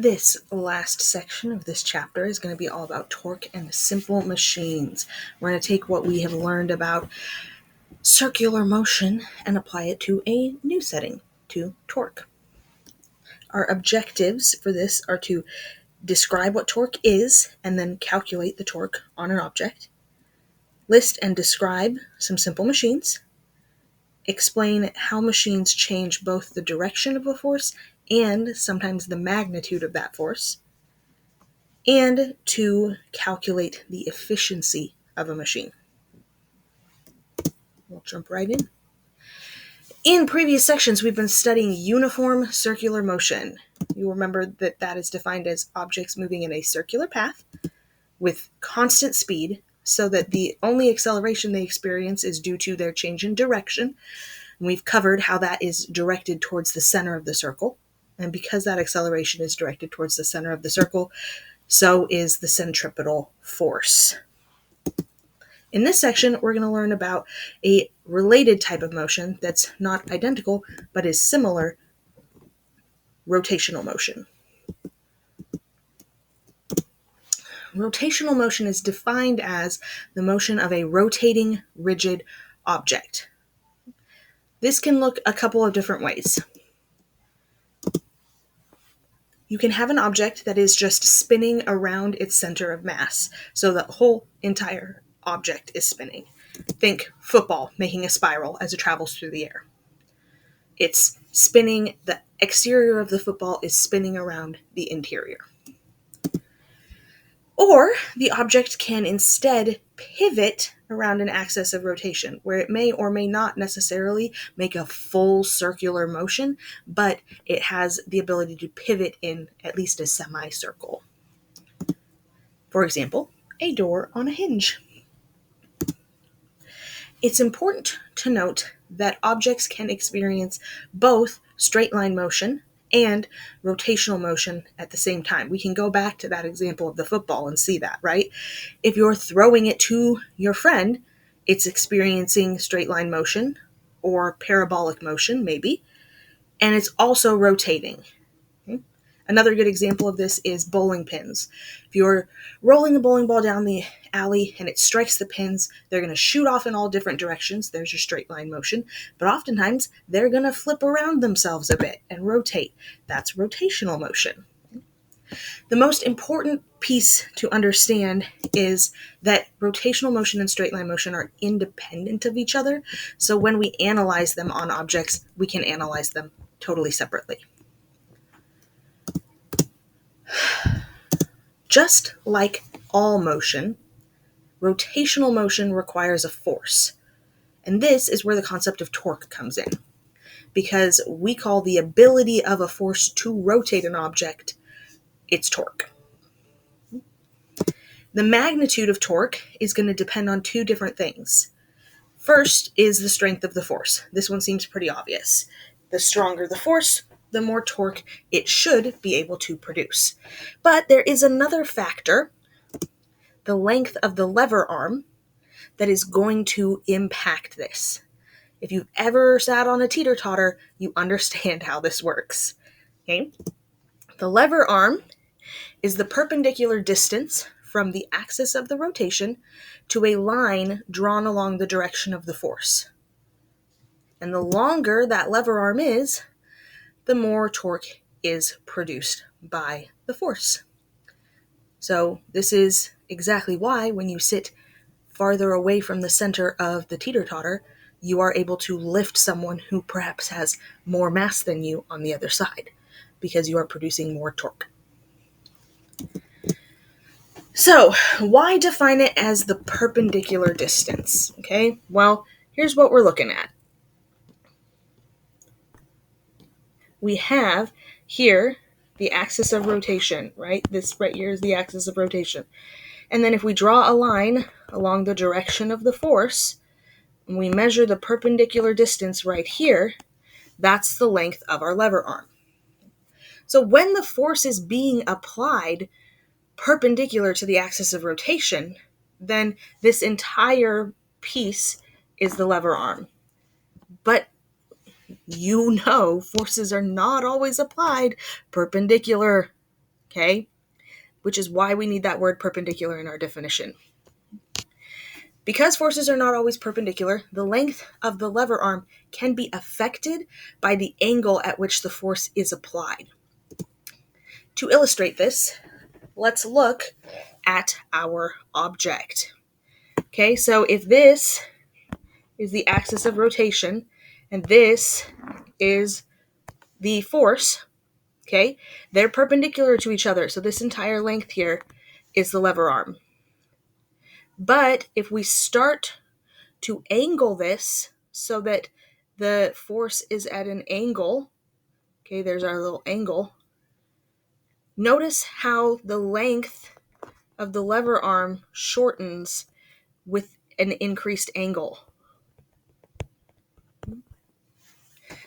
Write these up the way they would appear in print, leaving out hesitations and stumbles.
This last section of this chapter is going to be all about torque and simple machines. We're going to take what we have learned about circular motion and apply it to a new setting, to torque. Our objectives for this are to describe what torque is and then calculate the torque on an object, list and describe some simple machines, explain how machines change both the direction of a force and sometimes the magnitude of that force, and to calculate the efficiency of a machine. We'll jump right in. In previous sections, we've been studying uniform circular motion. You'll remember that that is defined as objects moving in a circular path with constant speed, so that the only acceleration they experience is due to their change in direction. And we've covered how that is directed towards the center of the circle. And because that acceleration is directed towards the center of the circle, so is the centripetal force. In this section, we're going to learn about a related type of motion that's not identical, but is similar: rotational motion. Rotational motion is defined as the motion of a rotating, rigid object. This can look a couple of different ways. You can have an object that is just spinning around its center of mass, so the whole entire object is spinning. Think football making a spiral as it travels through the air. It's spinning, the exterior of the football is spinning around the interior. Or the object can instead pivot around an axis of rotation, where it may or may not necessarily make a full circular motion, but it has the ability to pivot in at least a semicircle. For example, a door on a hinge. It's important to note that objects can experience both straight line motion and rotational motion at the same time. We can go back to that example of the football and see that, right? If you're throwing it to your friend, it's experiencing straight line motion or parabolic motion, maybe, and it's also rotating. Another good example of this is bowling pins. If you're rolling a bowling ball down the alley and it strikes the pins, they're going to shoot off in all different directions. There's your straight line motion. But oftentimes, they're going to flip around themselves a bit and rotate. That's rotational motion. The most important piece to understand is that rotational motion and straight line motion are independent of each other. So when we analyze them on objects, we can analyze them totally separately. Just like all motion, rotational motion requires a force. And this is where the concept of torque comes in, because we call the ability of a force to rotate an object its torque. The magnitude of torque is going to depend on two different things. First is the strength of the force. This one seems pretty obvious. The stronger the force, the more torque it should be able to produce. But there is another factor, the length of the lever arm, that is going to impact this. If you've ever sat on a teeter-totter, you understand how this works. Okay? The lever arm is the perpendicular distance from the axis of the rotation to a line drawn along the direction of the force. And the longer that lever arm is, the more torque is produced by the force. So this is exactly why when you sit farther away from the center of the teeter-totter, you are able to lift someone who perhaps has more mass than you on the other side, because you are producing more torque. So, why define it as the perpendicular distance? Okay, well, here's what we're looking at. We have here the axis of rotation, right? This right here is the axis of rotation. And then if we draw a line along the direction of the force, and we measure the perpendicular distance right here, that's the length of our lever arm. So when the force is being applied perpendicular to the axis of rotation, then this entire piece is the lever arm. But forces are not always applied perpendicular okay? Which is why we need that word perpendicular in our definition. Because forces are not always perpendicular, the length of the lever arm can be affected by the angle at which the force is applied. To illustrate this, let's look at our object. Okay, so if this is the axis of rotation and this is the force, okay, they're perpendicular to each other. So this entire length here is the lever arm. But if we start to angle this so that the force is at an angle, okay, there's our little angle. Notice how the length of the lever arm shortens with an increased angle.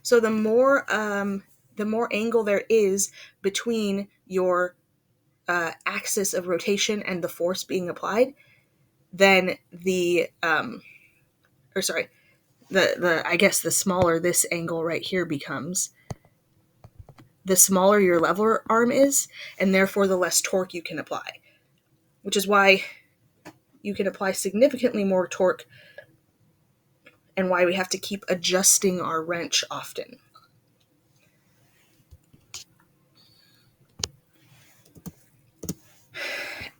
So the more angle there is between your axis of rotation and the force being applied, then the smaller this angle right here becomes, the smaller your lever arm is, and therefore the less torque you can apply. Which is why you can apply significantly more torque and why we have to keep adjusting our wrench often.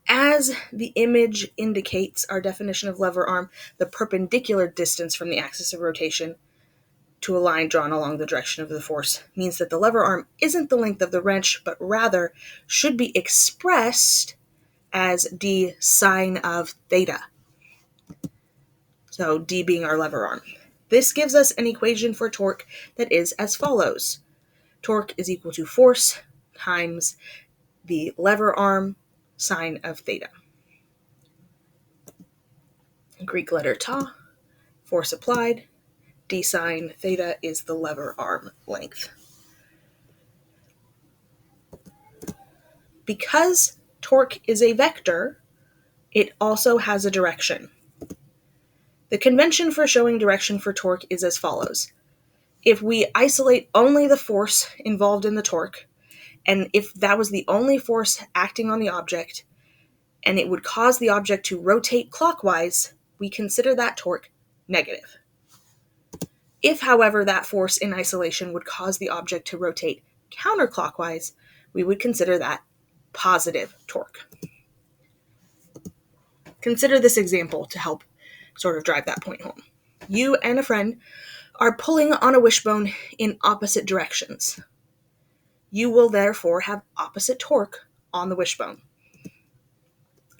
As the image indicates, our definition of lever arm, the perpendicular distance from the axis of rotation to a line drawn along the direction of the force, means that the lever arm isn't the length of the wrench, but rather should be expressed as d sine of theta. So d being our lever arm. This gives us an equation for torque that is as follows. Torque is equal to force times the lever arm sine of theta. Greek letter ta, force applied, d sine theta is the lever arm length. Because torque is a vector, it also has a direction. The convention for showing direction for torque is as follows. If we isolate only the force involved in the torque, and if that was the only force acting on the object, and it would cause the object to rotate clockwise, we consider that torque negative. If, however, that force in isolation would cause the object to rotate counterclockwise, we would consider that positive torque. Consider this example to help sort of drive that point home. You and a friend are pulling on a wishbone in opposite directions. You will therefore have opposite torque on the wishbone.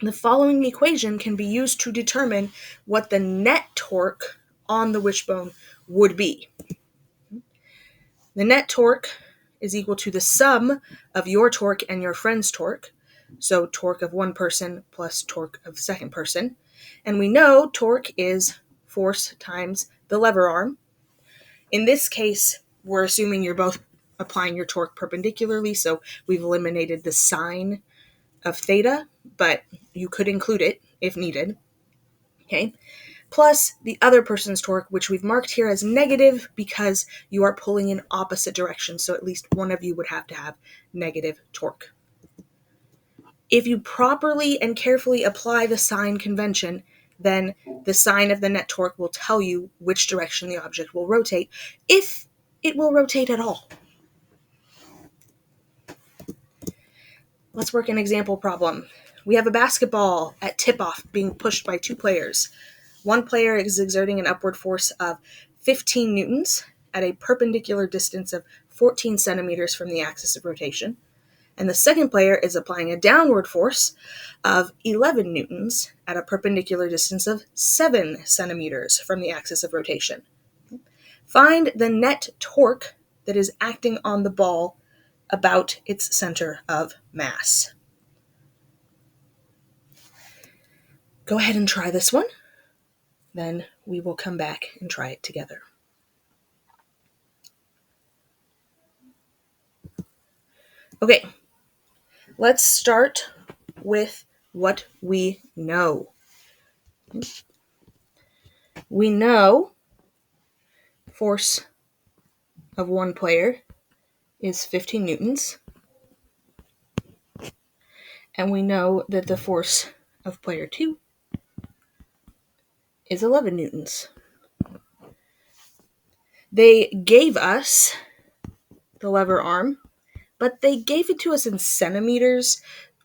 The following equation can be used to determine what the net torque on the wishbone would be. The net torque is equal to the sum of your torque and your friend's torque, so torque of one person plus torque of the second person. And we know torque is force times the lever arm. In this case, we're assuming you're both applying your torque perpendicularly, so we've eliminated the sine of theta, but you could include it if needed. Okay, plus the other person's torque, which we've marked here as negative because you are pulling in opposite directions, so at least one of you would have to have negative torque. If you properly and carefully apply the sine convention, then the sine of the net torque will tell you which direction the object will rotate, if it will rotate at all. Let's work an example problem. We have a basketball at tip-off being pushed by two players. One player is exerting an upward force of 15 newtons at a perpendicular distance of 14 centimeters from the axis of rotation, and the second player is applying a downward force of 11 newtons at a perpendicular distance of 7 centimeters from the axis of rotation. Find the net torque that is acting on the ball about its center of mass. Go ahead and try this one. Then we will come back and try it together. Okay, let's start with what we know. We know force of one player is 15 newtons. And we know that the force of player 2 is 11 newtons. They gave us the lever arm, but they gave it to us in centimeters.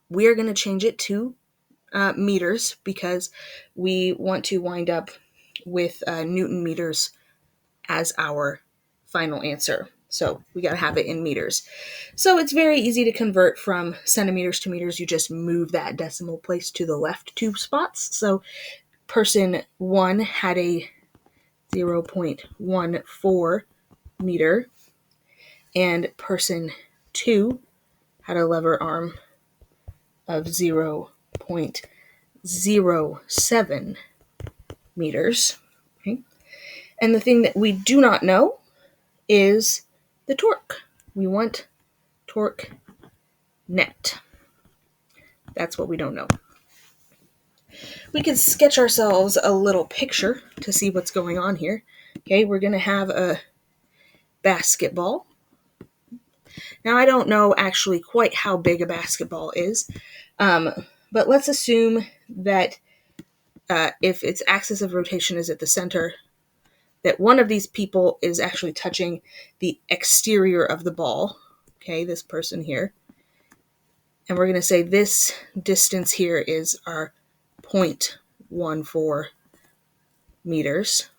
We are going to change it to meters because we want to wind up with Newton meters as our final answer. So we got to have it in meters. So it's very easy to convert from centimeters to meters. You just move that decimal place to the left 2 spots. So person 1 had a 0.14 meter, and person 2 had a lever arm of 0.07 meters. Okay? And the thing that we do not know is the torque. We want torque net. That's what we don't know. We can sketch ourselves a little picture to see what's going on here. Okay, we're going to have a basketball. Now, I don't know actually quite how big a basketball is, but let's assume that if its axis of rotation is at the center, that one of these people is actually touching the exterior of the ball. Okay, this person here. And we're going to say this distance here is our 0.14 meters.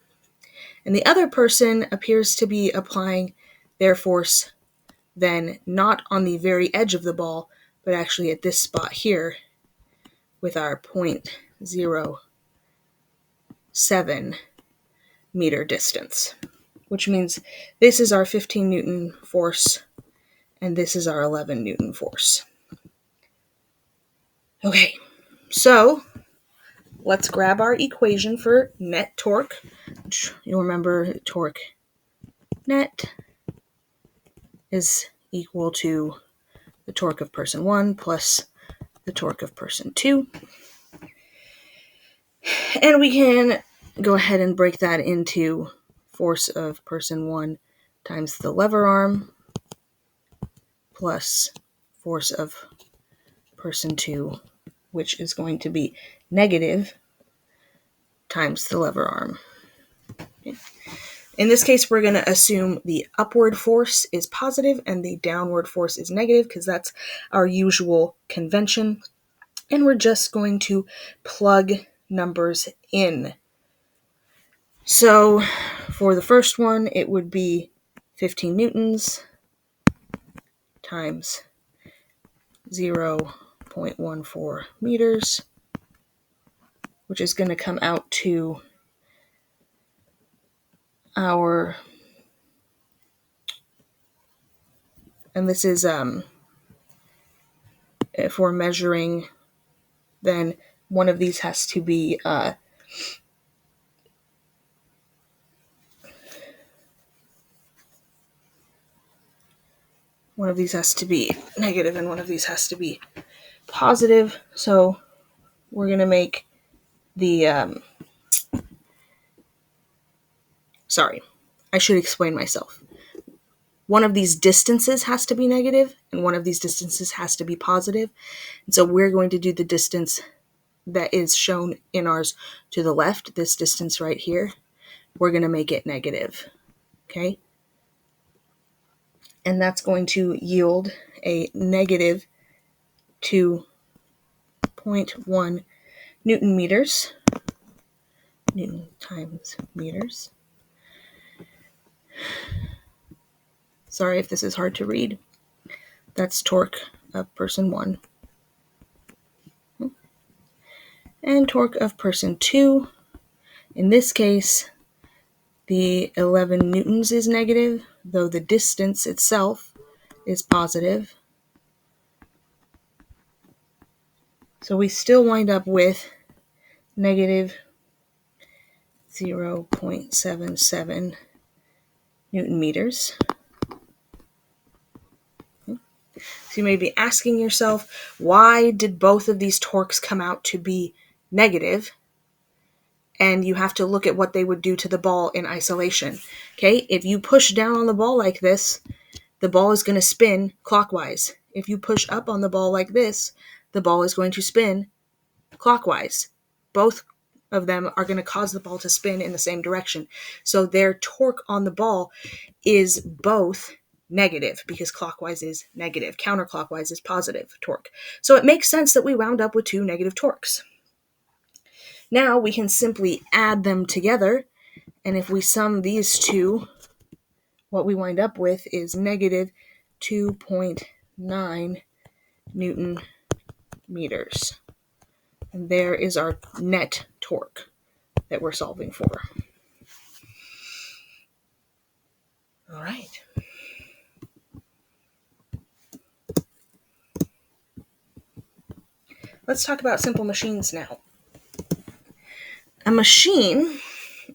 And the other person appears to be applying their force then not on the very edge of the ball, but actually at this spot here with our 0.07 meter distance, which means this is our 15 Newton force and this is our 11 Newton force. Okay, so let's grab our equation for net torque. You'll remember torque net is equal to the torque of person 1 plus the torque of person 2. And we can go ahead and break that into force of person 1 times the lever arm plus force of person 2, which is going to be negative times the lever arm. Okay. In this case, we're going to assume the upward force is positive and the downward force is negative because that's our usual convention. And we're just going to plug numbers in. So for the first one, it would be 15 newtons times 0.14 meters, which is going to come out to our, and this is, if we're measuring, then one of these has to be, one of these has to be negative and one of these has to be positive. So we're going to make the, sorry, I should explain myself. One of these distances has to be negative and one of these distances has to be positive. And so we're going to do the distance that is shown in ours to the left, this distance right here. We're going to make it negative, okay? And that's going to yield a negative 2.1 Newton meters. Newton times meters. Sorry if this is hard to read. That's torque of person 1. And torque of person 2. In this case, the 11 newtons is negative, though the distance itself is positive. So we still wind up with negative 0.77 Newton meters. So you may be asking yourself, why did both of these torques come out to be negative? And you have to look at what they would do to the ball in isolation. Okay, if you push down on the ball like this, the ball is going to spin clockwise. If you push up on the ball like this, the ball is going to spin clockwise. Both of them are going to cause the ball to spin in the same direction. So their torque on the ball is both negative, because clockwise is negative, counterclockwise is positive torque. So it makes sense that we wound up with two negative torques. Now we can simply add them together, and if we sum these two, what we wind up with is negative 2.9 Newton meters. And there is our net torque that we're solving for. All right. Let's talk about simple machines now. A machine,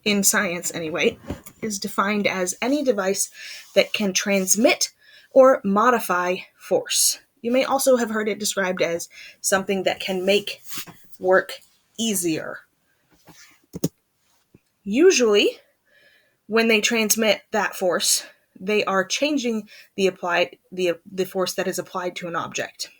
in science anyway, is defined as any device that can transmit or modify force. You may also have heard it described as something that can make work easier. Usually, when they transmit that force, they are changing the force that is applied to an object.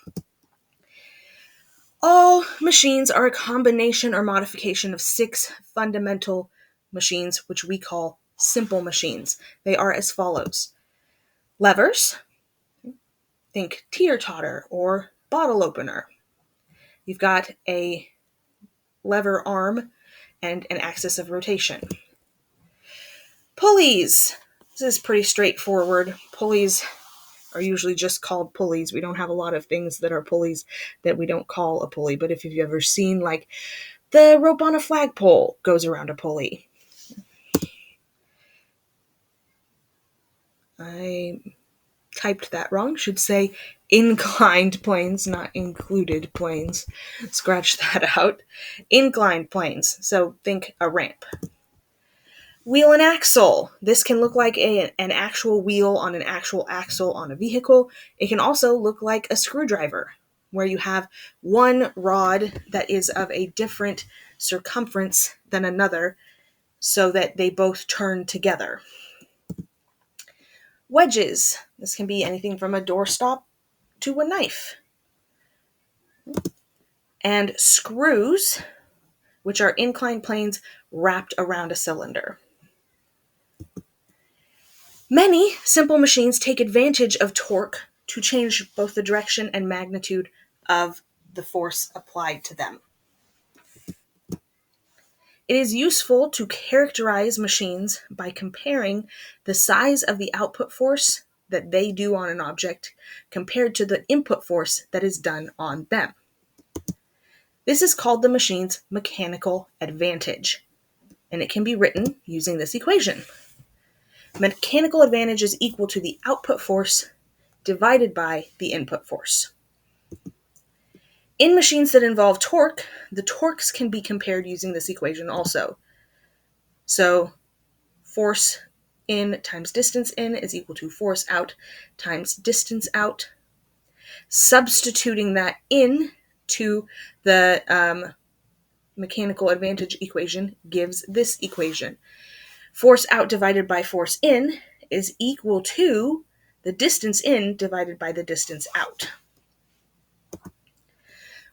All machines are a combination or modification of 6 fundamental machines, which we call simple machines. They are as follows. Levers, think teeter-totter or bottle opener. You've got a lever arm and an axis of rotation. Pulleys. This is pretty straightforward. Pulleys are usually just called pulleys. We don't have a lot of things that are pulleys that we don't call a pulley. But if you've ever seen, like, the rope on a flagpole goes around a pulley. I typed that wrong. Should say inclined planes, not included planes. Scratch that out. Inclined planes. So think a ramp. Wheel and axle. This can look like an actual wheel on an actual axle on a vehicle. It can also look like a screwdriver, where you have one rod that is of a different circumference than another, so that they both turn together. Wedges. This can be anything from a doorstop to a knife. And screws, which are inclined planes wrapped around a cylinder. Many simple machines take advantage of torque to change both the direction and magnitude of the force applied to them. It is useful to characterize machines by comparing the size of the output force that they do on an object compared to the input force that is done on them. This is called the machine's mechanical advantage, and it can be written using this equation. Mechanical advantage is equal to the output force divided by the input force. In machines that involve torque, the torques can be compared using this equation also. So force in times distance in is equal to force out times distance out. Substituting that in to the mechanical advantage equation gives this equation. Force out divided by force in is equal to the distance in divided by the distance out.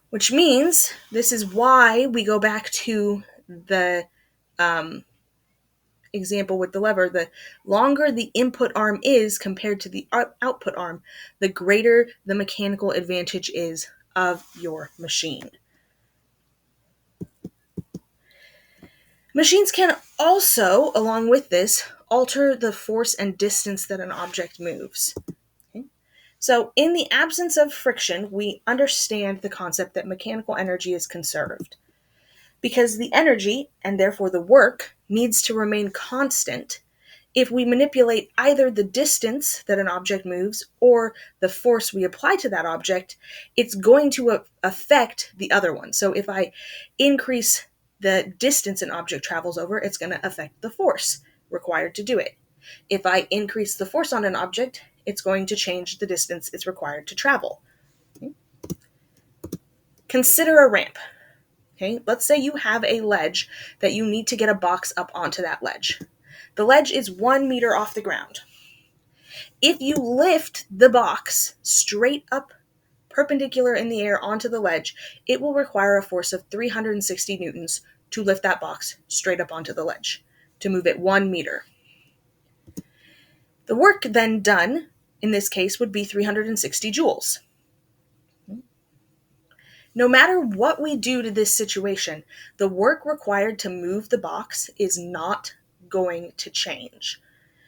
Which means this is why we go back to the example with the lever. The longer the input arm is compared to the output arm, the greater the mechanical advantage is of your machine. Machines can also, along with this, alter the force and distance that an object moves. Okay? So, in the absence of friction, we understand the concept that mechanical energy is conserved. Because the energy, and therefore the work, needs to remain constant, if we manipulate either the distance that an object moves or the force we apply to that object, it's going to affect the other one. So if I increase the distance an object travels over, it's going to affect the force required to do it. If I increase the force on an object, it's going to change the distance it's required to travel. Okay. Consider a ramp. Okay, let's say you have a ledge that you need to get a box up onto that ledge. The ledge is 1 meter off the ground. If you lift the box straight up perpendicular in the air onto the ledge, it will require a force of 360 newtons to lift that box straight up onto the ledge, to move it 1 meter. The work then done, in this case, would be 360 joules. No matter what we do to this situation, the work required to move the box is not going to change.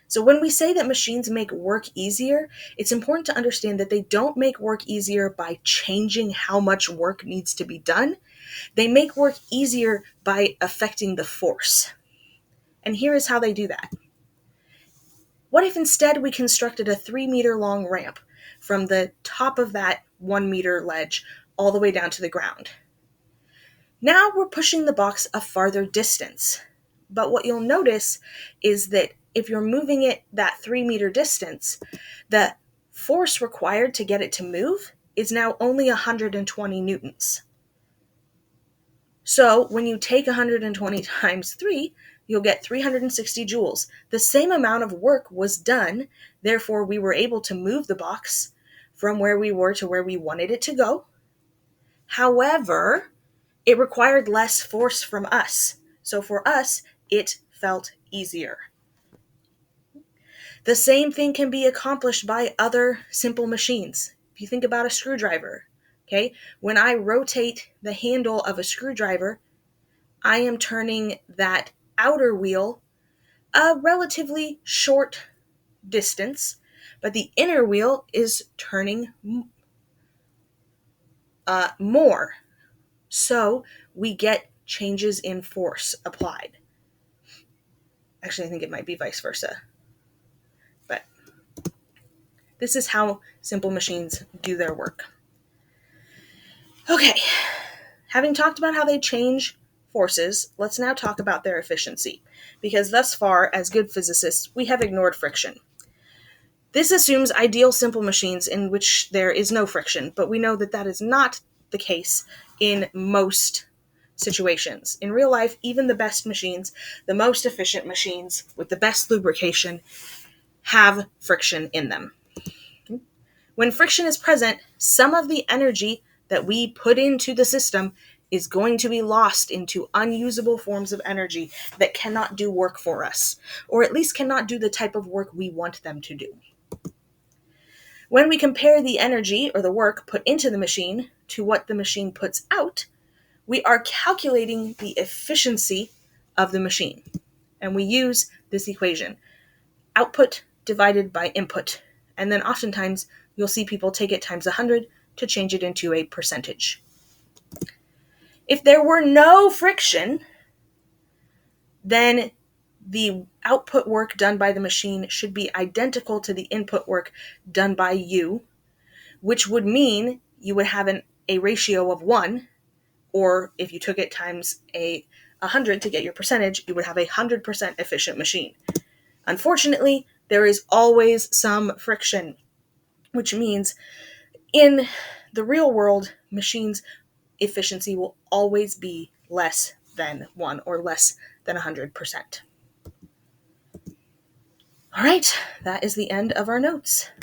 So when we say that machines make work easier, it's important to understand that they don't make work easier by changing how much work needs to be done. They make work easier by affecting the force. And here is how they do that. What if instead we constructed a 3-meter long ramp from the top of that 1-meter ledge all the way down to the ground? Now we're pushing the box a farther distance. But what you'll notice is that if you're moving it that 3-meter distance, the force required to get it to move is now only 120 newtons. So when you take 120 times 3, you'll get 360 joules. The same amount of work was done, therefore we were able to move the box from where we were to where we wanted it to go. However, it required less force from us. So for us, it felt easier. The same thing can be accomplished by other simple machines. If you think about a screwdriver, okay? When I rotate the handle of a screwdriver, I am turning that outer wheel a relatively short distance, but the inner wheel is turning more. So we get changes in force applied. Actually, I think it might be vice versa. But this is how simple machines do their work. Okay, having talked about how they change forces, let's now talk about their efficiency, because thus far, as good physicists, we have ignored friction. This assumes ideal simple machines in which there is no friction, but we know that that is not the case in most situations. In real life, even the best machines, the most efficient machines with the best lubrication, have friction in them. When friction is present, some of the energy that we put into the system is going to be lost into unusable forms of energy that cannot do work for us, or at least cannot do the type of work we want them to do. When we compare the energy or the work put into the machine to what the machine puts out, we are calculating the efficiency of the machine. And we use this equation, output divided by input. And then oftentimes you'll see people take it times 100 to change it into a percentage. If there were no friction, then the output work done by the machine should be identical to the input work done by you, which would mean you would have a ratio of 1, or if you took it times 100 to get your percentage, you would have a 100% efficient machine. Unfortunately, there is always some friction, which means in the real world, machines' efficiency will always be less than 1 or less than 100%. All right, that is the end of our notes.